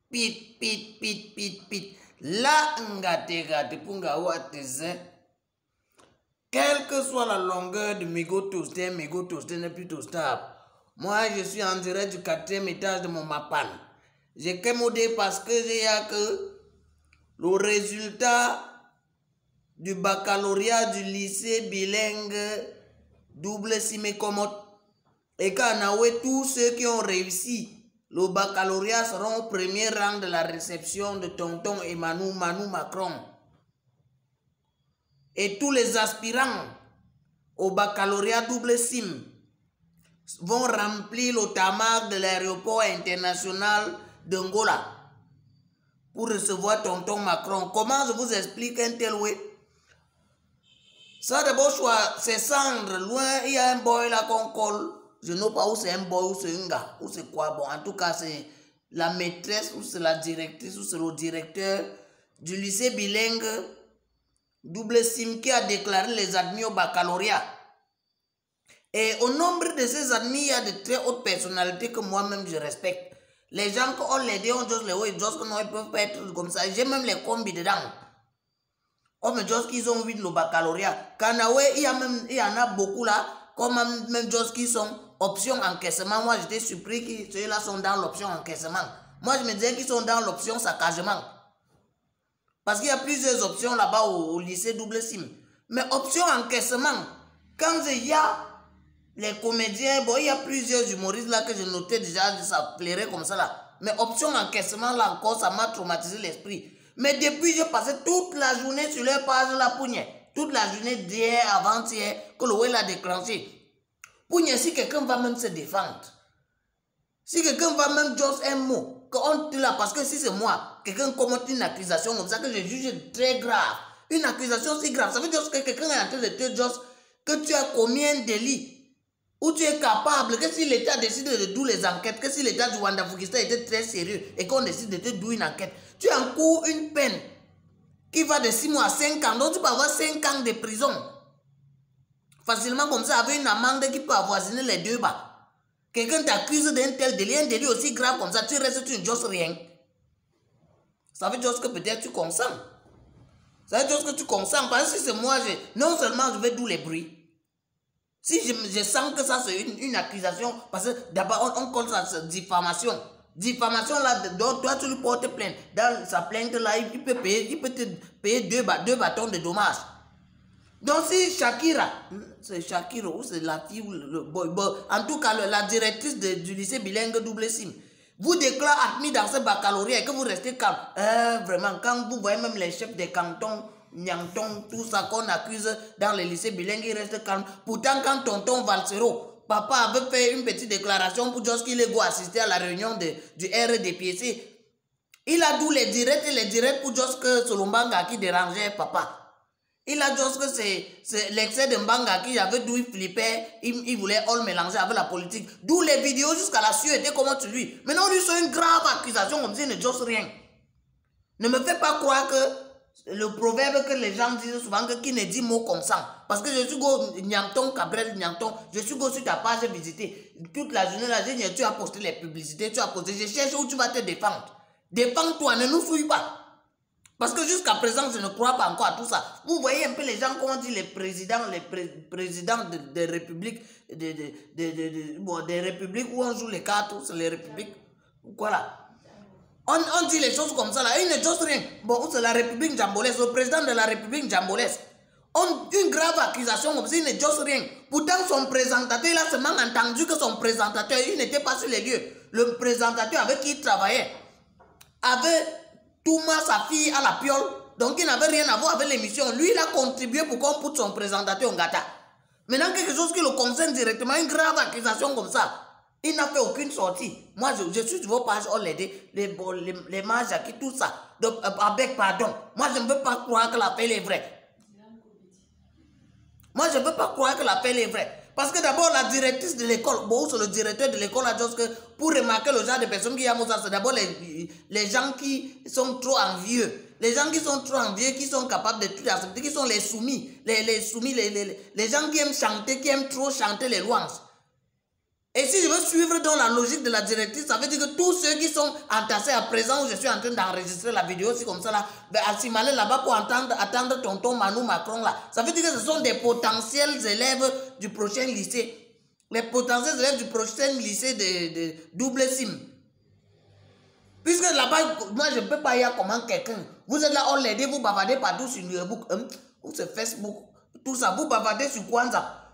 pit. Là, ngate punga wateze. Quelle que soit la longueur de mégot toasté n'est plus toastable. Moi, je suis en direct du 4e étage de mon mapan. J'ai que modé parce que j'ai que le résultat du baccalauréat du lycée bilingue double simé-commode. Et quand tous ceux qui ont réussi le baccalauréat seront au premier rang de la réception de tonton Emmanuel Macron. Et tous les aspirants au baccalauréat double sim vont remplir le tarmac de l'aéroport international d'Angola pour recevoir tonton Macron. Comment je vous explique un tel way? Ça d'abord, c'est cendre. Loin, il y a un boy là qu'on colle. Je ne sais pas où c'est un boy, où c'est un gars, où c'est quoi. Bon, en tout cas, c'est la maîtresse, ou c'est la directrice, ou c'est le directeur du lycée bilingue double sim qui a déclaré les admis au baccalauréat. Et au nombre de ces admis, il y a de très hautes personnalités que moi-même je respecte. Les gens qui ont les deux, on juste les hauts, ils ne peuvent pas être comme ça. J'ai même les combis dedans. Oh, mais juste qu'ils ont vu le baccalauréat. Kanawe, il y en a beaucoup là, comme même juste qui sont option encaissement. Moi, j'étais surpris que ceux-là sont dans l'option encaissement. Moi, je me disais qu'ils sont dans l'option saccagement. Parce qu'il y a plusieurs options là-bas au lycée double sim. Mais option encaissement, quand il y a les comédiens, bon, il y a plusieurs humoristes là que je notais déjà, ça plairait comme ça là. Mais option encaissement là encore, ça m'a traumatisé l'esprit. Mais depuis, je passais toute la journée sur leur page la Pougne. Toute la journée d'hier, avant-hier, que le web l'a déclenché. Pougne, si quelqu'un va même se défendre, si quelqu'un va même dire un mot, qu'on te là, parce que si c'est moi, quelqu'un commente une accusation comme ça que je juge très grave, une accusation si grave, ça veut dire que quelqu'un est en train de te dire que tu as commis un délit, ou tu es capable, que si l'État décide de douiller les enquêtes, que si l'État du Rwanda-Fukista était très sérieux et qu'on décide de te douiller une enquête, tu encours une peine qui va de 6 mois à 5 ans, donc tu peux avoir 5 ans de prison. Facilement comme ça, avec une amende qui peut avoisiner les 2 bas. Quelqu'un t'accuse d'un tel délit, un délit aussi grave comme ça, tu restes, tu ne joses rien. Ça veut dire que peut-être tu consens. Ça veut dire que tu consens, parce que si c'est moi, non seulement je vais douiller les bruits. Si je sens que ça c'est une accusation, parce que d'abord on colle ça diffamation. Diffamation là, donc toi tu lui portes plainte. Dans sa plainte là, il peut te payer 2 bâtons de dommages. Donc si Shakira, c'est Shakira ou c'est la fille ou le boy, en tout cas la directrice du lycée bilingue double sim, vous déclare admis dans ce baccalauréat et que vous restez calme. Vraiment, quand vous voyez même les chefs des cantons, Nyanton, tout ça qu'on accuse dans les lycées bilingues, ils restent calmes. Pourtant, quand tonton Valsero, papa avait fait une petite déclaration pour dire qu'il est go assister à la réunion du RDPC, il a d'où les directs pour dire que c'est le Mbanga qui dérangeait papa. Il a dit que c'est l'excès de Mbanga qui avait d'où il flippait, il voulait all mélanger avec la politique. D'où les vidéos jusqu'à la sueur étaient comment tu lui. Maintenant, on lui fait une grave accusation comme si il ne jose rien. Ne me fais pas croire que le proverbe que les gens disent souvent que qui ne dit mot consent. Parce que je suis go Nyanton, Cabrel Nyanton, je suis go sur ta page visiter. Toute la journée là, tu as posté les publicités, tu as posté, je cherche où tu vas te défendre. Défends-toi, ne nous fouille pas. Parce que jusqu'à présent, je ne crois pas encore à tout ça. Vous voyez un peu les gens, comment on dit les présidents des républiques, des républiques où on joue les cartes, c'est les républiques. Voilà. On dit les choses comme ça là, ils ne disent rien. Bon, c'est la République njambolaise, le président de la République njambolaise. Une grave accusation comme ça, il ne dit rien. Pourtant, son présentateur, il a seulement entendu que son présentateur, il n'était pas sur les lieux. Le présentateur avec qui il travaillait avait Touma, sa fille, à la piole. Donc, il n'avait rien à voir avec l'émission. Lui, il a contribué pour qu'on pousse son présentateur en gâta. Maintenant, quelque chose qui le concerne directement, une grave accusation comme ça. Il n'a fait aucune sortie. Moi, je suis sur vos pages, on les mages, tout ça. Donc, avec pardon. Moi, je ne veux pas croire que l'appel est vrai. Moi, je ne veux pas croire que l'appel est vrai. Parce que d'abord, la directrice de l'école, bon, c'est le directeur de l'école, a dit que pour remarquer le genre de personnes qui y a, c'est d'abord les gens qui sont trop envieux. Les gens qui sont trop envieux, qui sont capables de tout accepter, qui sont les soumis. Les soumis, les gens qui aiment chanter, qui aiment trop chanter les louanges. Et si je veux suivre dans la logique de la directrice, ça veut dire que tous ceux qui sont entassés à présent où je suis en train d'enregistrer la vidéo, c'est comme ça là, à Simalé là-bas pour attendre tonton Manu Macron là. Ça veut dire que ce sont des potentiels élèves du prochain lycée. Les potentiels élèves du prochain lycée de double SIM. Puisque là-bas, moi je ne peux pas y aller comment quelqu'un. Vous êtes là, on l'aide, vous bavardez partout sur Facebook, ou sur Facebook, tout ça, vous bavardez sur Kwanzaa.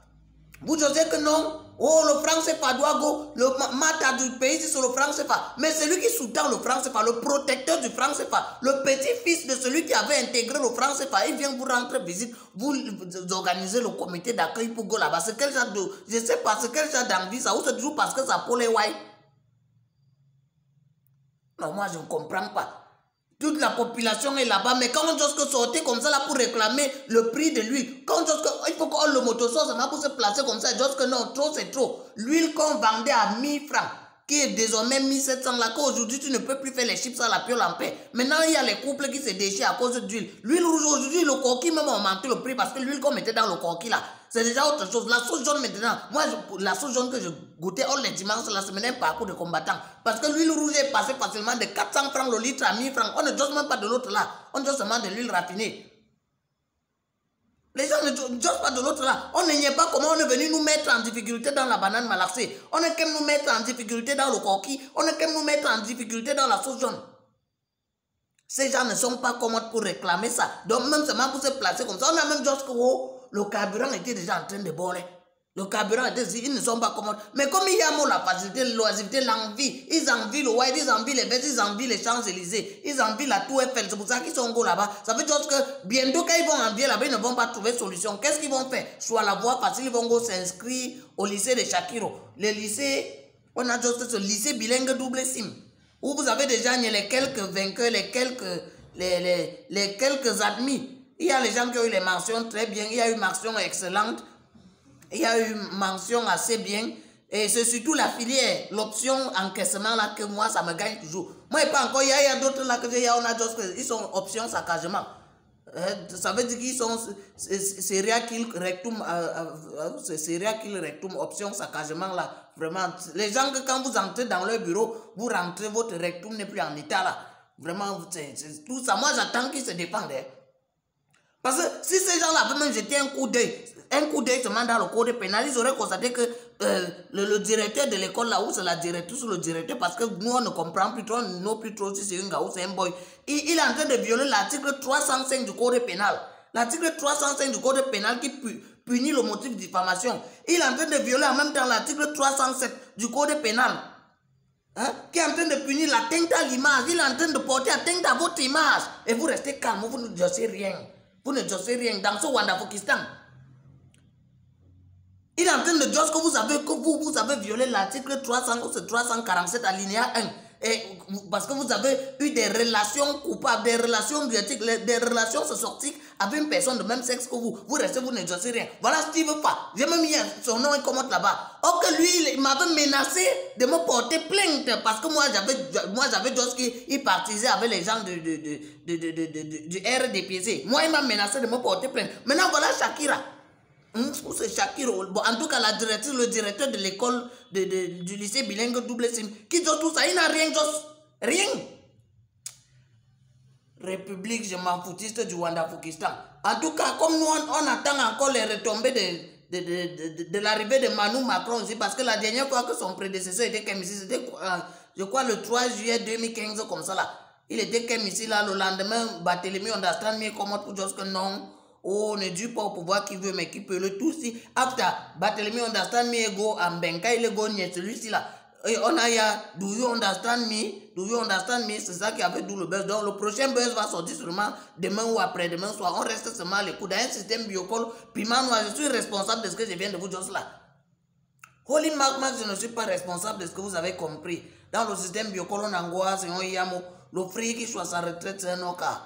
Vous osez que non. Oh, le franc CFA doit go. Le mata du pays, c'est le franc CFA. Mais celui qui sous-tend le franc CFA, le protecteur du franc CFA, le petit-fils de celui qui avait intégré le franc CFA, il vient vous rendre visite. Vous organisez le comité d'accueil pour go là-bas. C'est quel genre de. Je sais pas, c'est quel genre d'envie ça. Ou c'est toujours parce que ça pour les white. Non, moi je ne comprends pas. Toute la population est là-bas, mais quand on doit sortir comme ça là pour réclamer le prix de l'huile, quand il faut qu'on le motoso, ça pour se placer comme ça, juste que non, trop c'est trop. L'huile qu'on vendait à 1000 francs, qui est désormais 1700 là, qu'aujourd'hui tu ne peux plus faire les chips à la piole en paix. Maintenant il y a les couples qui se déchirent à cause d'huile. L'huile rouge aujourd'hui, le coquille même a augmenté le prix parce que l'huile qu'on mettait dans le coquille là, c'est déjà autre chose. La sauce jaune maintenant, moi la sauce jaune que je goûtais les dimanches là, c'est maintenant un parcours de combattant. Parce que l'huile rouge est passée facilement de 400 francs le litre à 1000 francs. On ne dose même pas de l'autre là, on dose seulement de l'huile raffinée. Les gens ne dosent pas de l'autre là. On ne sait pas comment on est venu nous mettre en difficulté dans la banane malaxée. On est qu'à nous mettre en difficulté dans le coquille. On est qu'à nous mettre en difficulté dans la sauce jaune. Ces gens ne sont pas commodes pour réclamer ça. Donc même seulement pour se placer comme ça, on a même juste que le carburant était déjà en train de boire. Le carburant était ils ne sont pas commodes. Mais comme il y a la facilité, l'oisiveté, l'envie, ils envient le White, ils envient les Verts, ils envient les Champs-Élysées, ils envient la Tour Eiffel. C'est pour ça qu'ils sont go là-bas. Ça veut dire que bientôt quand ils vont envier là-bas, ils ne vont pas trouver solution. Qu'est-ce qu'ils vont faire? Soit la voie facile, ils vont go s'inscrire au lycée de Shakiro. Le lycée, on a juste ce lycée bilingue double SIM. Où vous avez déjà les quelques vainqueurs, les quelques admis. Il y a les gens qui ont eu les mentions très bien, il y a eu mention excellente, il y a eu mention assez bien. Et c'est surtout la filière, l'option encaissement là que moi ça me gagne toujours. Moi et pas encore, il y a d'autres là que j'ai, on a d'autres, ils sont option saccagement. Ça veut dire qu'ils sont serial kill rectum, option saccagement là. Vraiment, les gens que quand vous entrez dans leur bureau, vous rentrez, votre rectum n'est plus en état là. Vraiment, c'est tout ça. Moi j'attends qu'ils se défendent. Parce que si ces gens-là avaient même jeté un coup d'œil seulement dans le code pénal, ils auraient constaté que le directeur de l'école là où c'est la directrice ou le directeur, parce que nous on ne comprend plus trop, non plus trop si c'est un gars ou c'est un boy, il est en train de violer l'article 305 du code pénal. L'article 305 du code pénal qui punit le motif de diffamation. Il est en train de violer en même temps l'article 307 du code pénal. Hein, qui est en train de punir l'atteinte à l'image. Il est en train de porter atteinte à votre image. Et vous restez calme, vous ne dossez rien. Vous ne dossez rien dans ce Wandafokistan. Il est en train de dire que vous avez violé l'article 347 alinéa 1. Et parce que vous avez eu des relations coupables, des relations biotiques, des relations sorties avec une personne de même sexe que vous. Vous restez, vous ne dossez rien. Voilà ce qu'il veut pas. J'ai même mis son nom et comment là-bas. Or que lui, il m'avait menacé de me porter plainte parce que moi j'avais dit qu'il partisait avec les gens du RDPC. Moi, il m'a menacé de me porter plainte. Maintenant, voilà Shakira. C'est Shakiro. Bon, en tout cas, la directrice, le directeur de l'école du lycée bilingue double SIM, qui dit tout ça, il n'a rien, rien. République, je m'en foutiste du Wandafokistan. En tout cas, comme nous, on attend encore les retombées de l'arrivée de Manu Macron aussi, parce que la dernière fois que son prédécesseur était comme ici, c'était, je crois, le 3 juillet 2015, comme ça là. Il était comme ici, là, le lendemain, Barthélemy understand me comment pour dire que non. Oh, ne dit pas au pouvoir qui veut, mais qui peut le tout si. After, Barthélemy understand me, go, and Benka, il est go, celui-ci là. Et on a ya, do you understand me? Do you understand me? C'est ça qui avait d'où le buzz. Donc, le prochain buzz va sortir seulement demain ou après-demain soir. On reste seulement les coups. Dans un système biocol, piment noir, je suis responsable de ce que je viens de vous dire là. Holy Mark, je ne suis pas responsable de ce que vous avez compris. Dans le système biocol, on angoisse, on y a le fric qui soit sa retraite, c'est un cas.